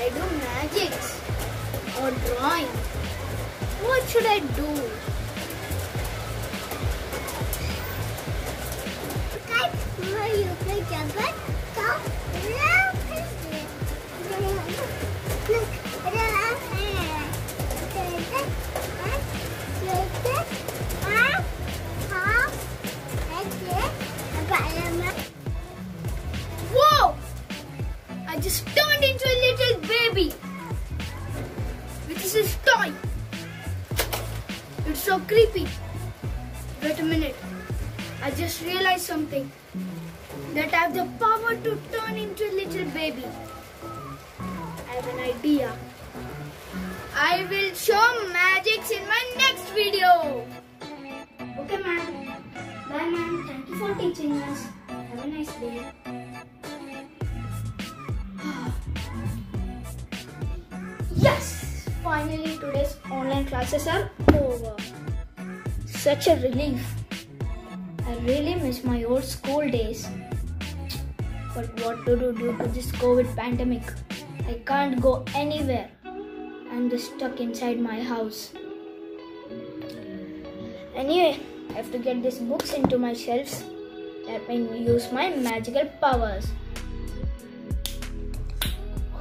I do magics or drawing? What should I do? Whoa! I just turned into a little baby. Which is his toy. It's so creepy. Wait a minute. I just realized something. That I have the power to turn into a little baby. I have an idea. I will show magics in my next video. Okay, ma'am. Bye, ma'am. Thank you for teaching us. Have a nice day. Yes! Finally, today's online classes are over. Such a relief. I really miss my old school days. But what to do due to this COVID pandemic? I can't go anywhere. I'm just stuck inside my house. Anyway, I have to get these books into my shelves. That may use my magical powers.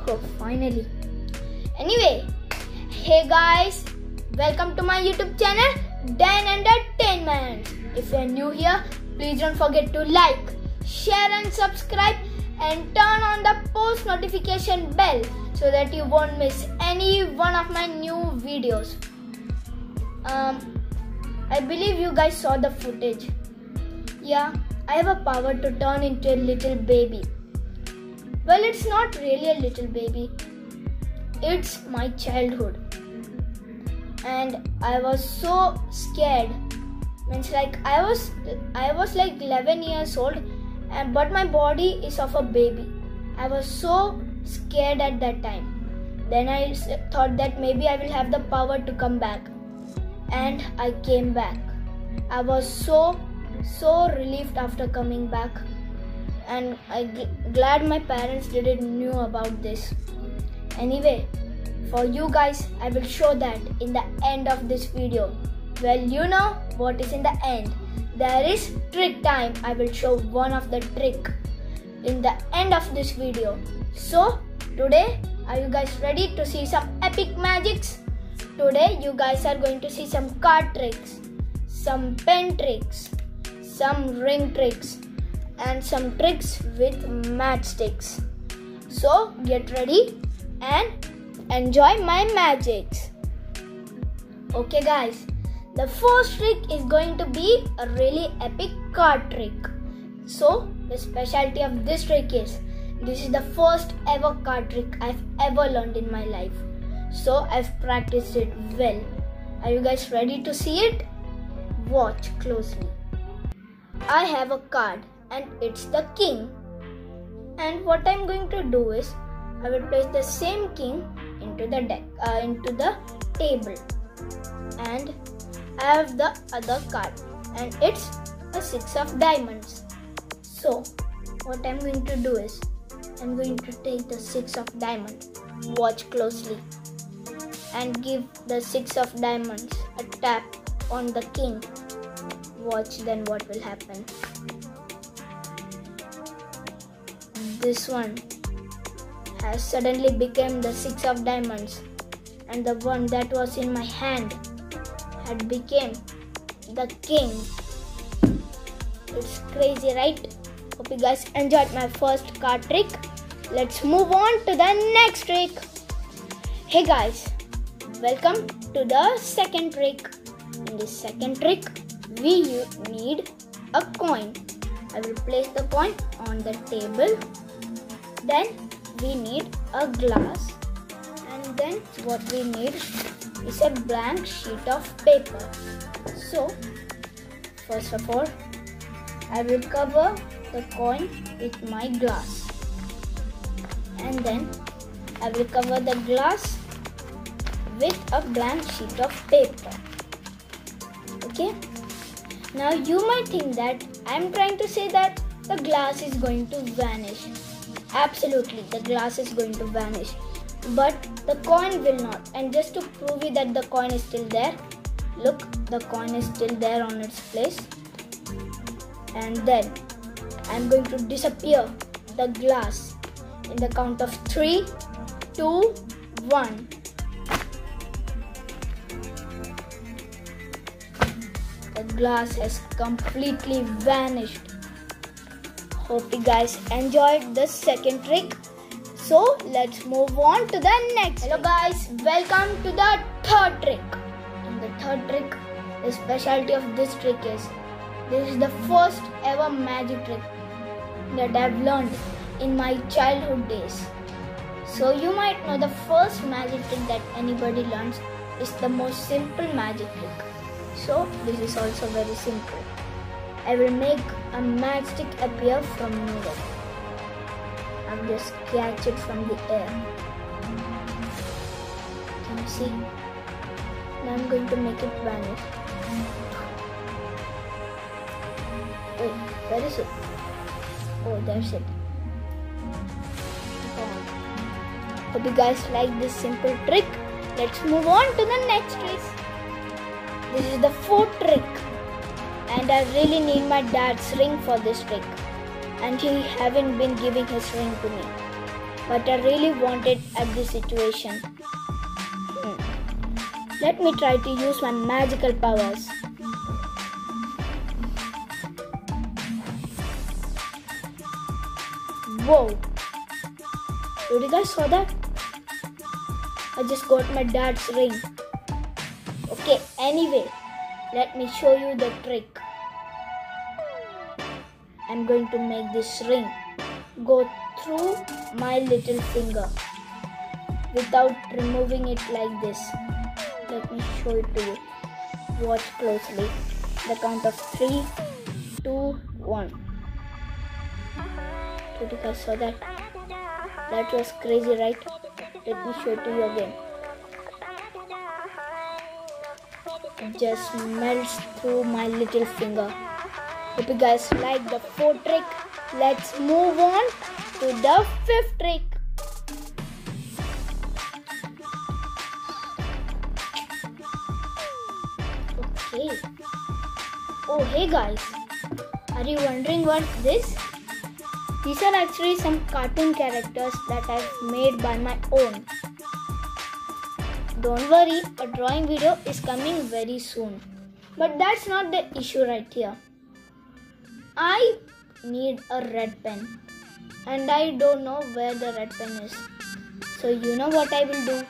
Oh, finally. Anyway, hey guys, welcome to my YouTube channel, Dan Entertainment. If you are new here, please don't forget to like, share and subscribe and turn on the post notification bell so that you won't miss any one of my new videos. I believe you guys saw the footage. Yeah, I have a power to turn into a little baby. Well, it's not really a little baby. It's my childhood. And I was so scared. Means like I was like 11 years old, but my body is of a baby. I was so scared at that time. Then I thought that maybe I will have the power to come back. And I came back. I was so relieved after coming back. And glad my parents didn't knew about this. Anyway, for you guys, I will show that in the end of this video. Well, you know what is in the end. There is trick time. I will show one of the trick in the end of this video. So, today, are you guys ready to see some epic magics? Today, you guys are going to see some card tricks, some pen tricks, some ring tricks, and some tricks with matchsticks. So, get ready and enjoy my magics. Okay guys, the first trick is going to be a really epic card trick. So the specialty of this trick is, this is the first ever card trick I've ever learned in my life. So I've practiced it well. Are you guys ready to see it? Watch closely. I have a card and it's the king. And what I'm going to do is, I will place the same king into the deck, into the table, and I have the other card, and it's a 6 of diamonds. So, what I'm going to do is, I'm going to take the 6 of diamonds. Watch closely, and give the 6 of diamonds a tap on the king. Watch then what will happen. This one has suddenly become the 6 of diamonds, and the one that was in my hand had become the king. It's crazy, right? Hope you guys enjoyed my first card trick. Let's move on to the next trick. Hey guys, welcome to the second trick. In this second trick, we need a coin. I will place the coin on the table. Then we need a glass, and then what we need is a blank sheet of paper. So first of all, I will cover the coin with my glass, and then I will cover the glass with a blank sheet of paper. Okay, now you might think that I am trying to say that the glass is going to vanish. Absolutely, the glass is going to vanish. but the coin will not. And just to prove you that the coin is still there, look, the coin is still there on its place. And then I'm going to disappear the glass in the count of 3, 2, 1. The glass has completely vanished. Hope you guys enjoyed the second trick. So let's move on to the next. Hello guys, welcome to the third trick. In the third trick, the specialty of this trick is this is the first ever magic trick that I've learned in my childhood days. So you might know the first magic trick that anybody learns is the most simple magic trick. So this is also very simple. I will make a matchstick appear from nowhere. I'll just catch it from the air. Can you see? Now I'm going to make it vanish. Wait, where is it? Oh, there's it. Gone. Hope you guys like this simple trick. Let's move on to the next trick. This is the fourth trick. And I really need my dad's ring for this trick. And he haven't been giving his ring to me. But I really want it at this situation. Let me try to use my magical powers. Whoa! Did you guys saw that? I just got my dad's ring. Okay, anyway, let me show you the trick. I'm going to make this ring go through my little finger without removing it like this. Let me show it to you. Watch closely. The count of 3, 2, 1. Did you guys saw that? That was crazy, right? Let me show it to you again. It just melts through my little finger. Hope you guys like the fourth trick. Let's move on to the fifth trick. Okay. Oh, hey guys. Are you wondering what this? These are actually some cartoon characters that I've made by my own. Don't worry, a drawing video is coming very soon. But that's not the issue right here. I need a red pen and I don't know where the red pen is. So you know what I will do?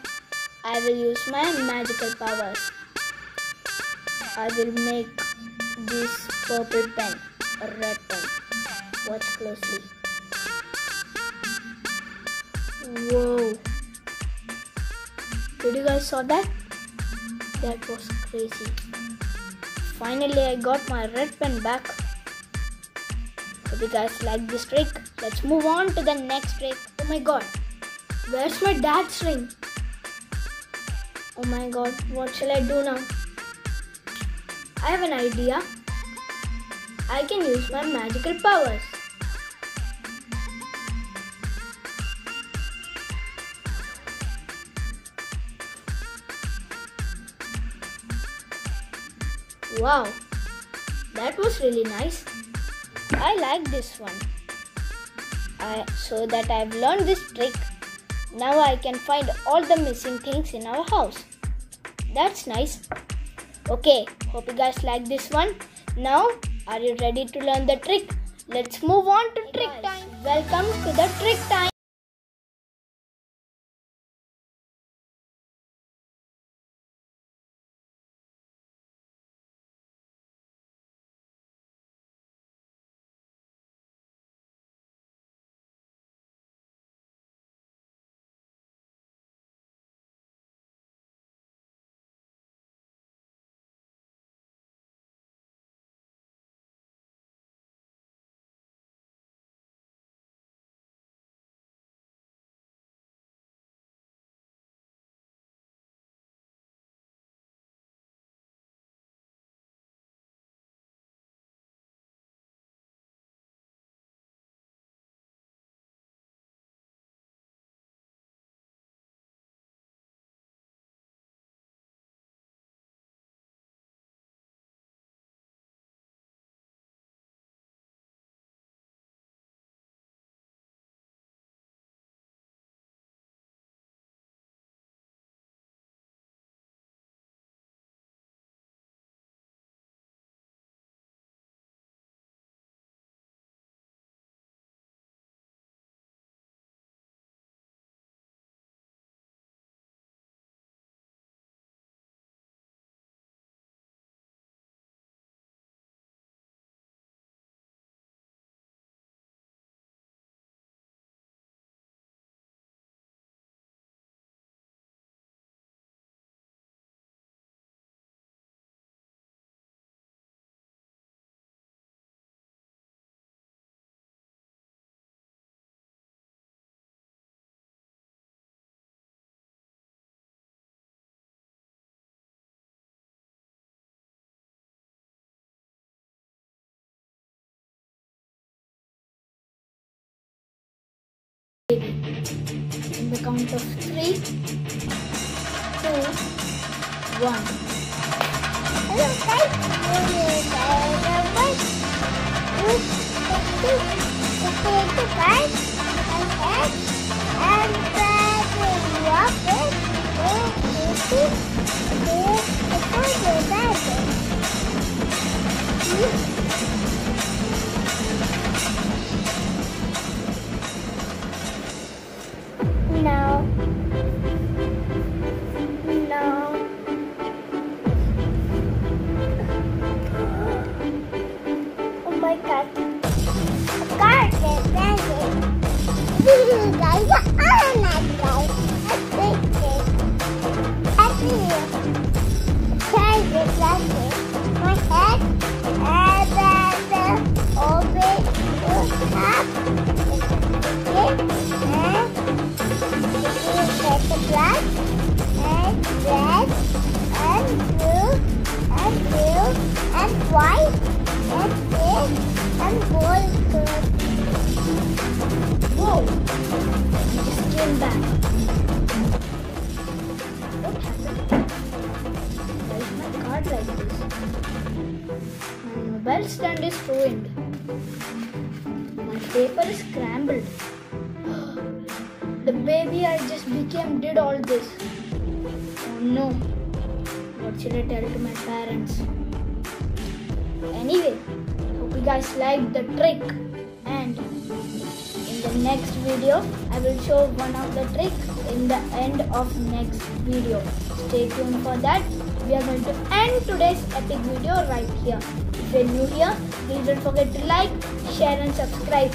I will use my magical powers. I will make this purple pen a red pen. Watch closely. Whoa! Did you guys saw that? That was crazy. Finally, I got my red pen back. Hope you guys like this trick. Let's move on to the next trick. Oh my god, where's my dad's ring? Oh my god, what shall I do now? I have an idea. I can use my magical powers. Wow, that was really nice. I like this one. So that I've learned this trick, now I can find all the missing things in our house. That's nice. Okay, hope you guys like this one. Now, are you ready to learn the trick? Let's move on to trick time. Welcome to the trick time. baby. In the count of 3, 2, 1. Hello guys, No. Oh my God. Guys, I'm not guys. I think this. Actually, try this lesson. My head and then open the top. Get the black and red and blue and white and pink and gold. Whoa! He just came back. What happened? Why is my card like this? My mobile stand is ruined. My paper is scrambled. The baby I just became did all this. Oh no. What should I tell to my parents? Anyway, hope you guys liked the trick. And in the next video, I will show one of the tricks in the end of next video. Stay tuned for that. We are going to end today's epic video right here. If you're new here, please don't forget to like, share and subscribe.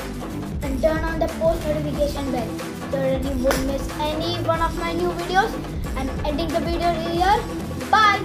And turn on the post notification bell so that you won't miss any one of my new videos. I'm ending the video here. Bye.